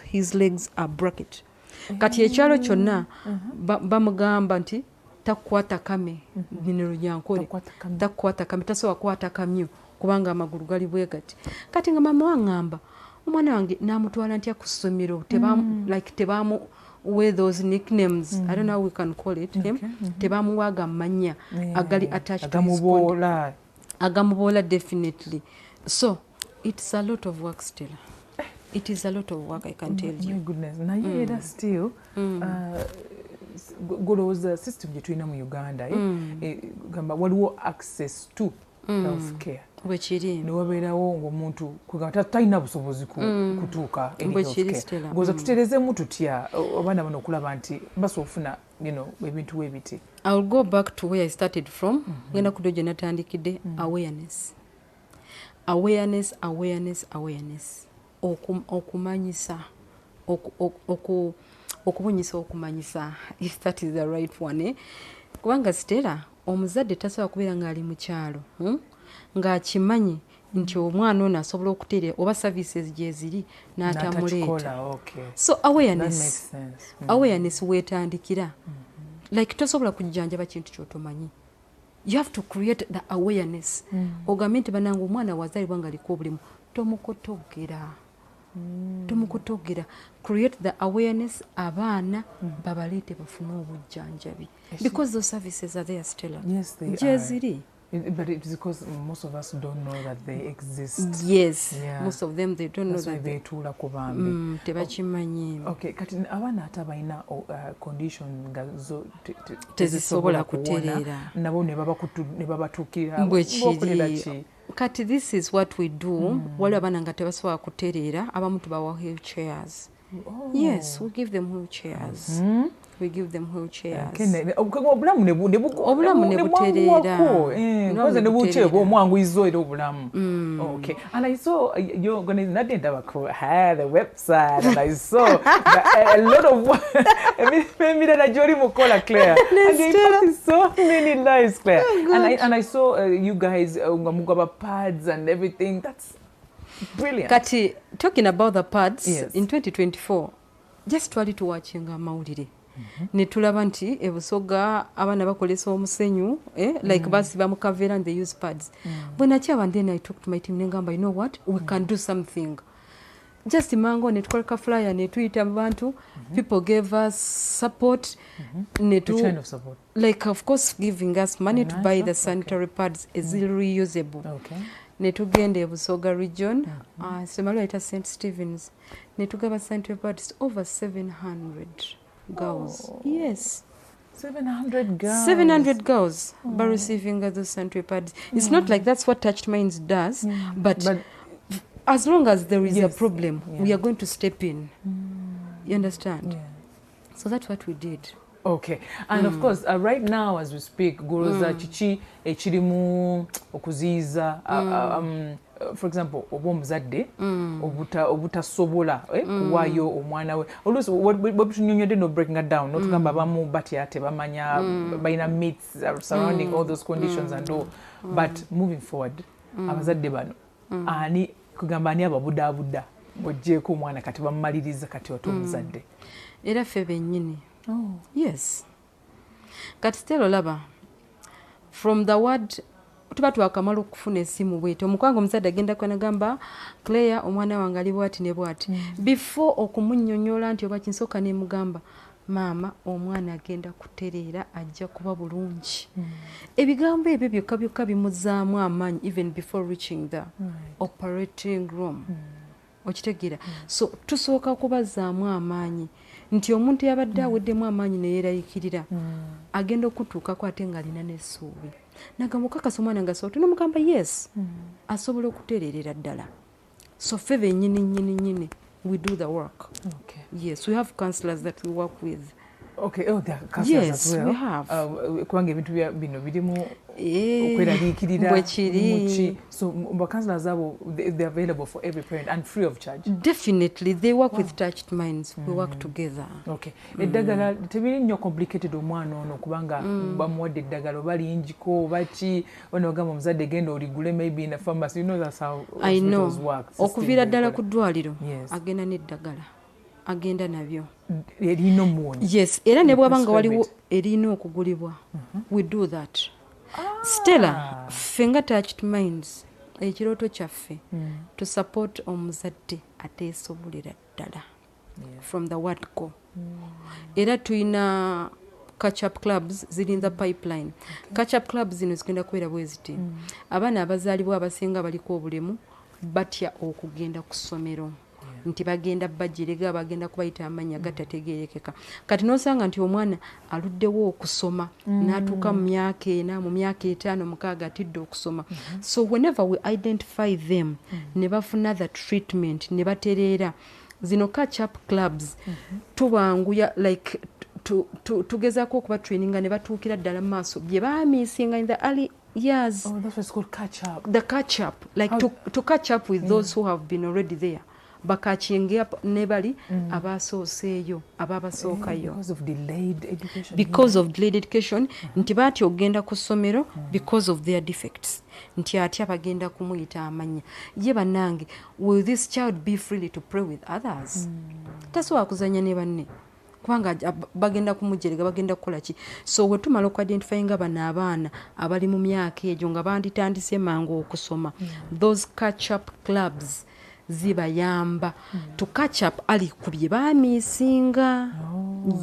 his legs are bracket. Kati ekyalo kyonna bamugamba nti takwata kame nino Runyankole takwata kame tasobola kwata kamyu kubanga amagulu gali bwe gati. Kati nga mama wangamba omwana wange namutwala ntya ku ssomero tebamu with those nicknames I don't know how we can call it tebamuwaga amanya agali attached to his body agamubola definitely. So it's a lot of work still. It is a lot of work, I can tell you. My goodness. Naye era still golowooza system gye tulina mu Uganda gamba waliwo access to health care bwekiri ne wabeerawo ng'omuntu talina busobozi kutuuka eri health care ngoza tuterezeemu tutya abaana bano okulaba nti basobola ofuna ebintu weebiti. I'll go back to where I started from. Ngenda kudo gye natandikidde. Awareness. Okumanyisa. Okubunyisa okumanyisa, if that is the right one. Kubanga Stella, omuzadde tasobola kubeera ng'ali mu kyalo ng'akimanyi nti omwana ono asobola okuteera oba services gye ziri n'atamuleeta. So awareness weetandikira. Like tosobola kujjanjaba kintu ky'otomanyi. You have to create the awareness. Ogambe nti banange omwana wazaalibwa ng'aliko obulimu tomukotogera. Create the awareness, abaana babaleete bafune obujjanjabi. Because those services are there still. Yes, they are. But it's because most of us don't know that they exist. Yes, most of them they don't know that they tuula ku bambi. Tebakimanyi. Okay, kati abaana ate abalina condition nga zo tezisobola kutereera nabo ne babatuukirira bwekiri. Kati this is what we do. Waliwo abaana nga tebasobola kutereera, abamu tubawa wheelchairs. Yes, we give them wheelchairs. We give them wheelchairs. Obulamu ne butereera. Kwanza ne butereera omwanguyizo era obulamu. Okay. And I saw your organization, not the website, and I saw a lot of maybe that I joined Mukola Claire. And they posted so many lives, Claire. And I saw you guys Mugaba pads and everything. That's brilliant. Kati, talking about the pads, in 2024, just twali tuwachinga amawulire. Ne tulaba nti ebusoga abaana bakolesa omusenyu like basiba mu kaveera and they use pads. When I talked to my team ngamba, you know what, we can do something. Just mango ne tukoleka flyer ne tuyita mu bantu, people gave us support. Which kind of support? Like of course giving us money to buy the sanitary pads is reusable. Okay. Ne tugenda ebusoga region, Semalo ita St. Stephen's, ne tugaba sanitary pads over 700 girls. Yes. 700 girls. 700 girls by receiving those sanitary pads. It's not like that's what Touched Minds does, but as long as there is a problem, we are going to step in. You understand? So that's what we did. Okay. And of course, right now as we speak, Guruza chichi echirimu okuziza for example, obomuzadde obutasobola kuwayo omwana we. Oluusi bwetunyonyodde no breaking it down, notugamba abamu batya tebamanya balina myths surrounding all those conditions and all. But moving forward, abazadde bano ani kugamba ani ababudaabuda bw'oggyeko omwana kati bamumaliriza kati oto omuzadde. Era ffe bennyini. Yes. Kati still olaba from the word tuba twakamala okufuna essimu bwete omukwango omuzadde agenda kwanagamba Claire omwana wange ali bwati ne bwati before okumunnyonnyola nti oba kinsooka ne mugamba maama omwana agenda kutereera ajja kuba bulungi. Ebigambo ebyo byokka byokka bimuzaamu amaanyi even before reaching the operating room. Okitegeera. So tusooka kubazaamu amaanyi nti omuntu yabadde aweddemu amaanyi ne yeerayikirira agenda okutuukako ate ng'alina n'essuubi. Nagamba okakasa omwana nga sooti n'omugamba yes asobola okutereerera ddala. So ffe bennyini we do the work. Okay. Yes, we have counselors that we work with. Okay, there are counselors as well. Yes, we have. Kubanga ebintu bino birimu okweraliikirira muki. So counselors they're available for every parent and free of charge. Definitely, they work with Touched Minds. We work together. Okay. Eddagala tebiri nnyo complicated omwana ono kubanga bamuwadde eddagala oba linjiko oba ki onogamba omuzadde genda oligule maybe in a pharmacy. You know that's how hospitals work. Okuviira ddala ku ddwaliro agenda n'eddagala. Agenda nabyo. Erina omuwonyi. Yes, era ne bw'abanga waliwo erina okugulibwa. We do that. Stella, ffe nga Touched Minds, ekirooto kyaffe to support omuzadde ateesobolera ddala from the word go. Era tuyina catch-up clubs ziri in the pipeline. Catch-up clubs zino zigenda kubeera bwe ziti. Abaana abazaalibwa abasinga baliko obulemu batya okugenda ku ssomero. nti bagenda bajirega bagenda kubayita amanya gatategerekeka kati nosanga nti omwana aluddewo okusoma n'atuuka mu myaka ena mu myaka 5 6 atidde okusoma so whenever we identify them ne bafuna that treatment ne batereera zino catch up clubs tubanguya like tugezaako okuba traininga ne batuukira ddala mu maaso bye baamisinga in the early years. Oh, that's what's called catch up. The catch up, like to catch up with those who have been already there. Bakachinge up nebali abasooseeyo ababasookayo because of delayed education. Because of delayed education nti baati ogenda ku ssomero because of their defects nti atya bagenda kumuyita amanya ye bannange will this child be free to pray with others tasobola kuzanya ne banne kubanga bagenda kumujerega bagenda kukola ki so we tumala okuidentify nga bano abaana abali mu myaka egyo nga banditandise mangu okusoma those catch up clubs zibayamba to catch up ali ku bye baamisinga.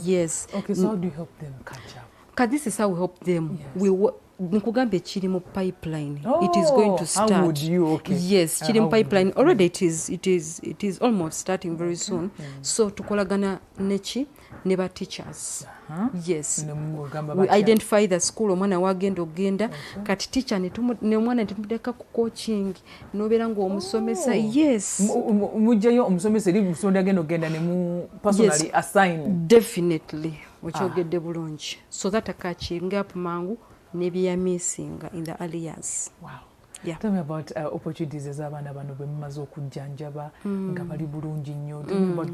Yes. Okay, so how do you help them catch up? Because this is how we help them. Yes. Nkugambe kiri mu pipeline. It is going to start. How would you? Okay. Yes, kiri mu pipeline. Already it is almost starting very soon. So tukolagana nechi neba teachers. Yes. We identify the school omwana wagenda ogenda kati teacher ne omwana tumudeka ku coaching nobera ngo omusomesa. Yes. Mujeyo omusomesa eri musonda agenda ogenda ne mu personally assign. Definitely. Ochogedde bulungi. So that catching up mangu nebyamisinga in the early years. Wow. Yeah. Tell me about opportunities ez'abaana bano bwe mumaze okujjanjaba nga bali bulungi nnyo. Tell me about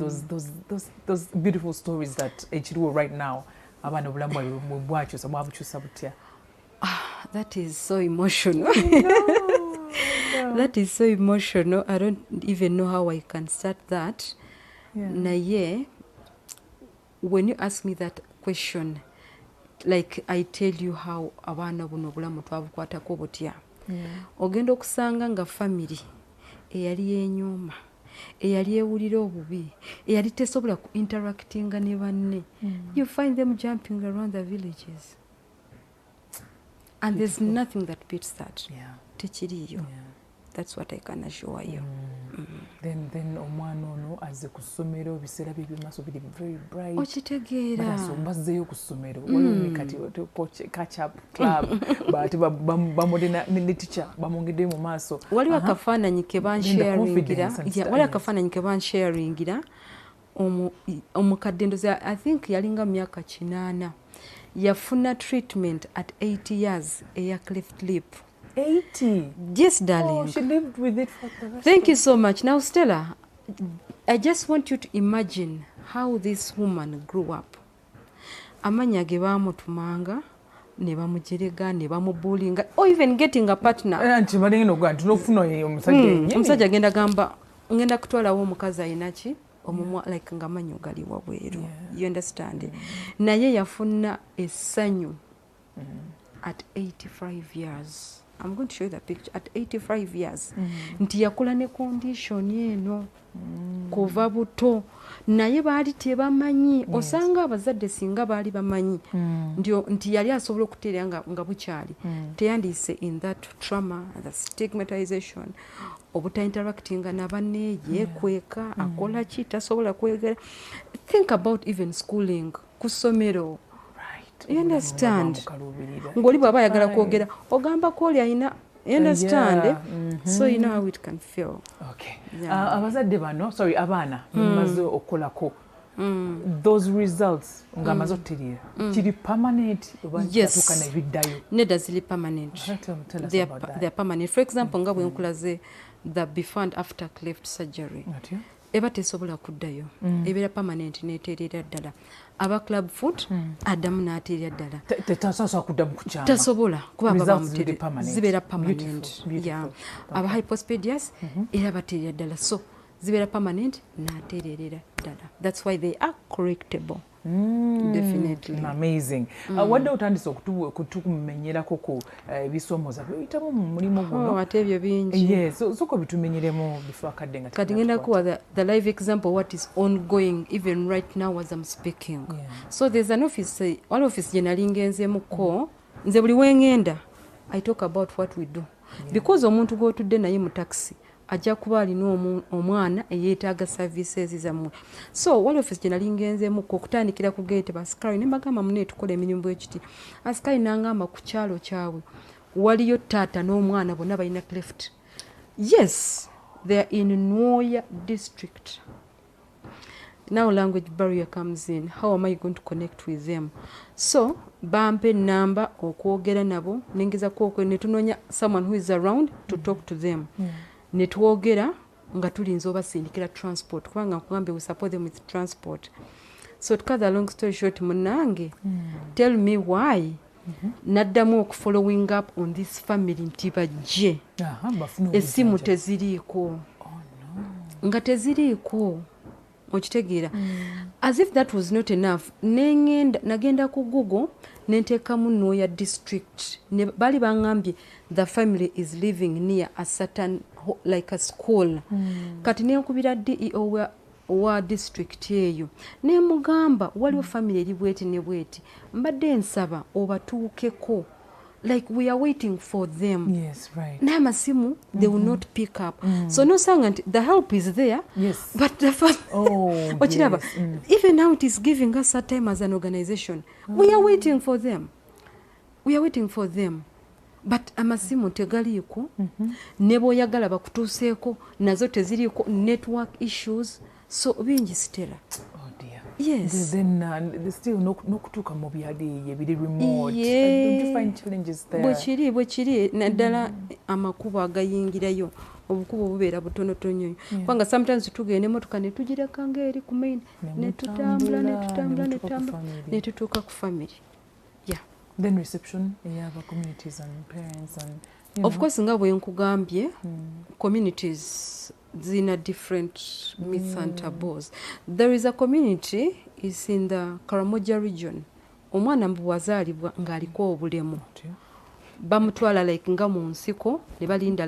those beautiful stories that ekiriwo right now abaana obulamu bwe bwakyusa mwabukyusa butya. That is so emotional. No. That is so emotional. I don't even know how I can start that. Naye when you ask me that question, like I tell you how abaana buno obulamu twabukwatako butya. Ogenda okusanga nga family eyali yenyuma eyali ewulira obubi eyali tesobola ku interactinga ne banne. You find them jumping around the villages and there's nothing that beats that. Tekiriyo. That's what I can assure you. Then omwana ono azze ku ssomero biseera bye bimaso biri very bright. Okitegeera. So mbazzeyo ku ssomero. Waliwo kati catch up club. But bamulina ne teacher bamwongedde mu maaso. Waliwo akafaananyi ke bansharingira. Waliwo akafaananyi ke bansharingira. Omukadde ndoza I think yalinga myaka 8. Yafuna treatment at 80 years eya cleft lip. 80? Yes, darling. Oh, she lived with it for the rest. Thank you so much. Now, Stella, I just want you to imagine how this woman grew up. Amanya ge bamutumanga, ne bamujerega, ne bamubulinga, or even getting a partner. Anti malingino gwa tunofuna omusajja yennyini. Omusajja agenda gamba ngenda kutwalawo omukazi ayinachi omumwa like ngamanyo gali wabweru. You understand? Naye yafuna essanyu at 85 years. I'm going to show you the picture. At 85 years, nti yakula ne condition eno kuva buto naye baali tebamanyi. Osanga abazadde singa baali bamanyi nti yali asobola okuteera nga bukyali teyandise in that trauma, the stigmatization, obuta-interactinga na banne yeekweka akola ki tasobola kwegera. Think about even schooling ku ssomero. You understand? Ngoli baba yagala kwogera ogamba ko oli ayina. You understand? So you know how it can feel. Okay. Abazadde bano, sorry, abaana mumaze okolako. Those results ngamazo tiriye. Kiri permanent yes. Kana biddayo. Nedda zili permanent. Tell us they about that. They are permanent. For example, nga bwe nkulaze the before and after cleft surgery. Eba tesobola kuddayo. Ebera permanent neterera ddala. Aba club foot adamu n'aterera ddala. Tetasobola kudda mu kukyama. Tasobola kuba baba mutere zibera permanent. Beautiful. Yeah. Aba hypospadias era baterera ddala. So zibera permanent n'aterera ddala. That's why they are correctable. Definitely. Amazing. Wadde otandise okutukumenyerako ku bisomoza byoyitamu mu mulimu guno. Ate ebyo bingi. Yes, so ko bitumenyeremu before akadde nga kati ngenda kuwa the live example what is ongoing even right now as I'm speaking. So there's an office, one office generally ngenzemuko nze buli wengenda I talk about what we do. Because omuntu gw'otudde naye mu taxi ajja kuba alina omwana eyeetaaga services zammwe. So waliwo offisi gye nali ngenzeemuko okutandikira ku gate basikaali ne mbagamba munne tukola emirimu bwekiti. Asikaali n'angamba ku kyalo kyabwe waliyo taata n'omwana bonna balina cleft. Yes, they are in Nwoya district. Now language barrier comes in. How am I going to connect with them? So bampe number okwogera nabo nengeza kwoko netunoonya someone who is around to talk to them. Netwogera nga tulinza obasindikira transport kubanga nkugambe we support them with transport. So to cut the long story short, munange tell me why naddamu okufollowing up on this family nti bajje esimu teziriiko nga teziriiko okitegeera. As if that was not enough, nagenda ku Google nenteekamu Nwoya district bali bangambye the family is living near a certain like a school. Kati nenkubira DEO wa district eyo nemugamba waliwo family eri bweti ne bweti mbadde nsaba obatuukeko like we are waiting for them. Yes, right. N'amasimu they will not pick up. So no sanga the help is there. Yes. But the yes. Even now it is giving us a time as an organization. We are waiting for them. We are waiting for them. But amasimu tegaliiko ne bw'oyagala bakutuuseeko nazo teziriiko network issues. So bingi Stella. Oh dear. Yes. Then there's still no kutuuka mu byali ebiri remote. Yeah. Don't you find challenges there? Bwe kiri naddala amakubo agayingirayo obukubo bubeera butonotonyo kubanga sometimes tugenda emmotoka ne tugireka ng'eri ku main ne tutambula ne tutuuka ku family. Yeah. Then reception ey'aba communities and parents and of course nga bwe nkugambye communities zina different myths and taboos. There is a community is in the Karamoja region. Omwana mbwazaalibwa ng'aliko obulemu bamutwala like nga mu nsiko ne balinda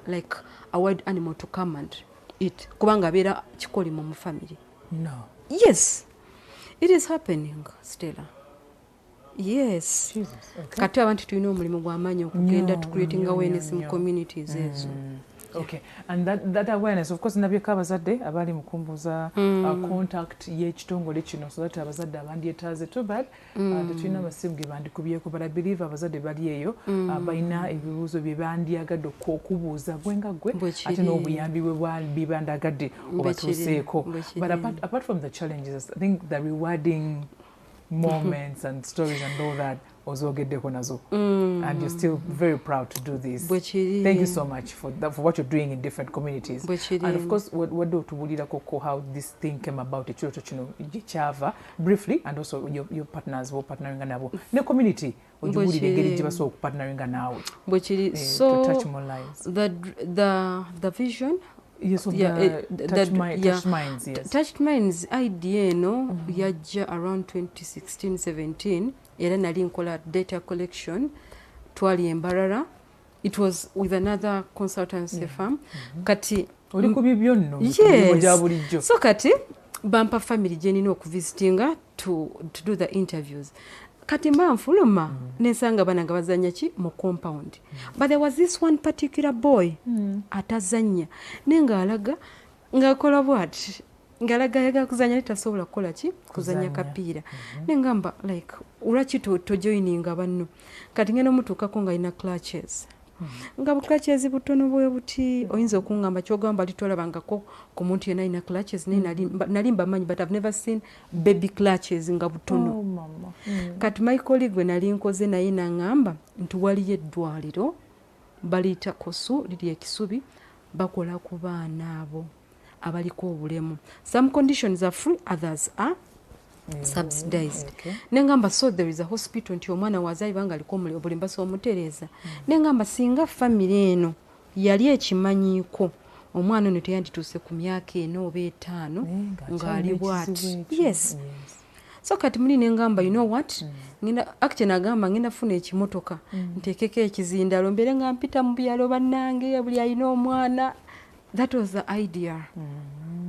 like a wild animal to come and eat kubanga abeera kikolimo mu family. No. Yes, it is happening Stella. Yes. Jesus. Okay. Kati abantu tulina omulimu gw'amaanyi okugenda to creating awareness in communities ezo. Okay, and that awareness, of course, nabyeka abazadde abali mukumbuza contact y'ekitongole kino so that abazadde abandyetaaze too bad tetulina amasimu ge bandikubyeko, but I believe abazadde bali eyo balina ebibuuzo bye bandyagadde okubuuza gwe nga gwe ate n'obuyambi bwe bibandagadde obatuuseeko. But apart from the challenges, I think the rewarding moments and stories and all that ozogeddeko nazo and you're still very proud to do this. Thank you so much for what you're doing in different communities. And of course what do tubulirako how this thing came about ekirooto kino gikyava briefly, and also your partners who partnering nabo ne community ojubulire engeri gye basobola okupartneringa naawe so to touch more lives. The vision. Yes, touched minds, yes. Touched minds idea eno yajja around 2016-17 era nali nkola data collection twali Embarara. It was with another consultancy firm. Kati oli ku bibyo nno yes. So kati bampa family gye nina okuvisitinga to do the interviews. Kati manfuluma nesanga bananga bazanya ki mu compound. But there was this one particular boy atazanya nenga alaga ngakola bwati ngalaga yaga kuzanya tasobola kola ki kuzanya kapiira nengamba like urachi to joininga banno kati ngeno mutuka ko nga ina clutches nga clutches butono boyo buti oyinza okungamba kyogamba litolabangako ku muntu yena ina clutches nalimba manyi, but I've never seen baby clutches nga butono. Mama. Kati my colleague we nali nkoze naye nangamba nti waliyo eddwaliro baliyita Kosu liri ekisubi bakola ku baana abo abaliko obulemu. Some conditions are free, others are subsidized. Okay. Nengamba so there is a hospital nti omwana wazaalibwa nga aliko obulemu so omutereeza. Nengamba singa family eno yali ekimanyiiko omwana ono teyandituuse ku myaka eno oba etaano ng'ali bwati. Yes. So kati muli nengamba you know what actually nagamba ngenda funa ekimotoka nteekeko ekizindalo mbere nga mpita mu byalo bannange buli alina omwana. That was the idea.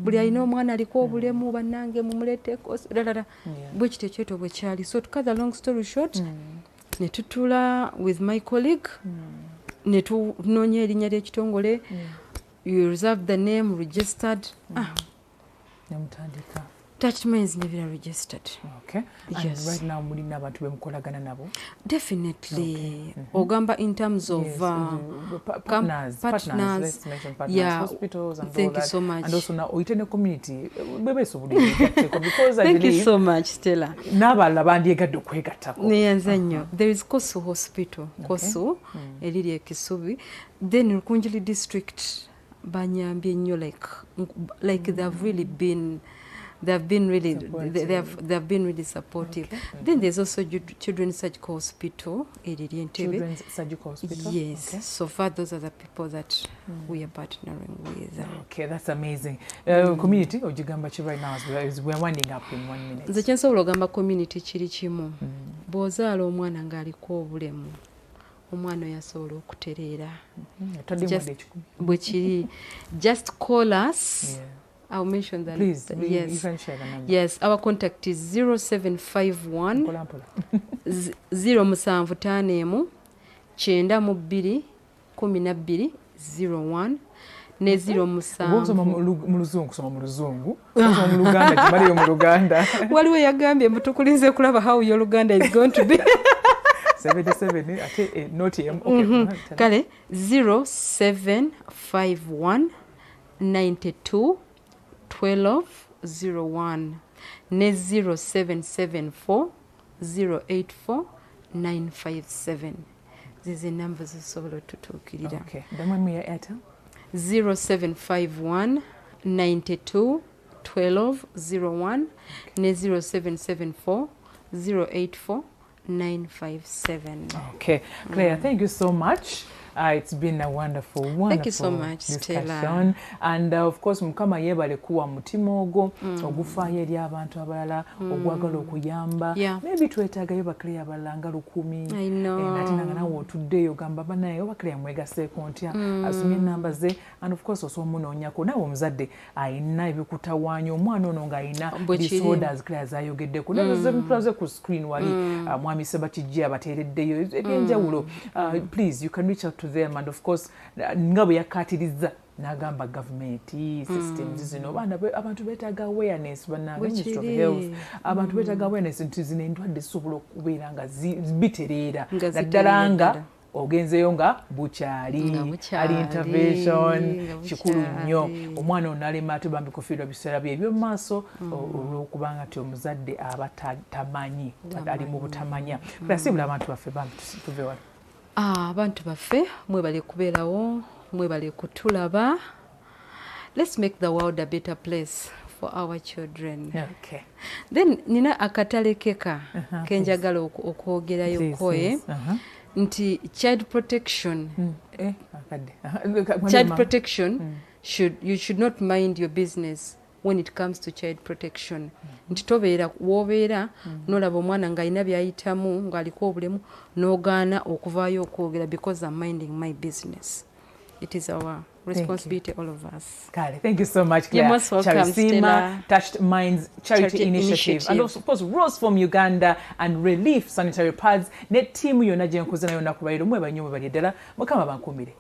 Buli alina omwana aliko obulemu bannange mumuleteeko bwe kiti ekyeto bwe kyali. So to cut the long story short ne tutula with my colleague ne tunoonya erinnya ly'ekitongole you reserve the name, registered. Namutandika. Touch minds never registered. Okay. And Yes. right now mulina abantu bemukolagana nabo. Definitely. Ogamba in terms of partners. Let's mention partners, Yeah. hospitals and Thank all that. you so much. And also now oitene community because I Thank you believe so much, Stella. n'abalala bandyegadde okwegattako. Neyanza nnyo. There is Kosu Hospital. Kosu eriri e Kisubi. Then Rukunjili District banyambye nnyo like they have really been really supportive. Okay. Then there's also Children's Surgical Hospital eriri Entebbe. Children's Surgical Hospital. Yes. Okay. So far those are the people that we are partnering with. Okay, that's amazing. Community ogigamba ki right now as we're winding up in 1 minute. Nze kyensobola ogamba community kiri kimu. Bw'ozaala omwana ng'aliko obulemu, omwana oyo asobola okutereera. Bwe kiri, just call us. Yeah. I'll mention that. Please, yes. you can share the number. Yes, our contact is 0751 075 92 12 01 ne 07. Mu luzungu soma mu luzungu. Soma mu Luganda kimaliyo mu Luganda. Waliwo yagambye mutukulize kulaba how your Luganda is going to be. 77 ate not em. Okay. Kale 0751 92 12 01 ne 0774 084 957. These are numbers zisobola otutuukirira. Okay. Damwe mu ya Airtel 0751 92 12 01 ne 0774 084 957. Okay. Claire, thank you so much. It's been a wonderful Thank you so much, discussion. Stella. And of course, Mukama yebale kuwa mutima ogwo ogufaayo eri abantu abalala ogwagala okuyamba. Maybe twetaagayo bakleya abalala nga 10. I know. Ate nanga nawe otuddeyo gamba banaye bakleya mwegaseeko ntya asomye ennamba ze and of course osobola omunoonyako nawe omuzadde ayina ebikutawaanya omwana ono ng'ayina disorders Claire z'ayogeddeko. Tulaze ku screen wali mwami Sebakijja abateereddeyo ebyenjawulo. Please, you can reach out to them and of course nga bwe yakkaatiriza n'agamba gavumenti systems zino abantu beetaaga awareness bannange Ministry of Health abantu beetaaga awareness nti zino endwadde zisobola okubeera nga bitereera naddala nga ogenzeyo nga bukyali ali intervention kikulu nnyo omwana onalema ate bambi kufiirwa biseera bye eby'omu maaso olw'okubanga ti omuzadde aba tamanyi ali mu butamanya kulasibula abantu baffe bambi tuve wano. Abantu baffe mwebale kubeerawo mwebale kutulaba. Let's make the world a better place for our children. Okay. Then nina akatale keka kenjagala okwogerayo koye nti child protection you should not mind your business when it comes to child protection. Nti tobeera wobeera n'olaba omwana ng'alina by'ayitamu ng'aliko obulemu n'ogaana okuvaayo okwogera because I'm minding my business. It is our responsibility, all of us. Kale, thank you so much, Claire. You're most welcome, Kyarisiima, Touched Minds Charity Initiative. And also, of course, Rose from Uganda and Relief Sanitary Pads. Ne team yonna gye nkoze nayo nakubayiro mwebale nnyo mwebale ddala Mukama bankumire.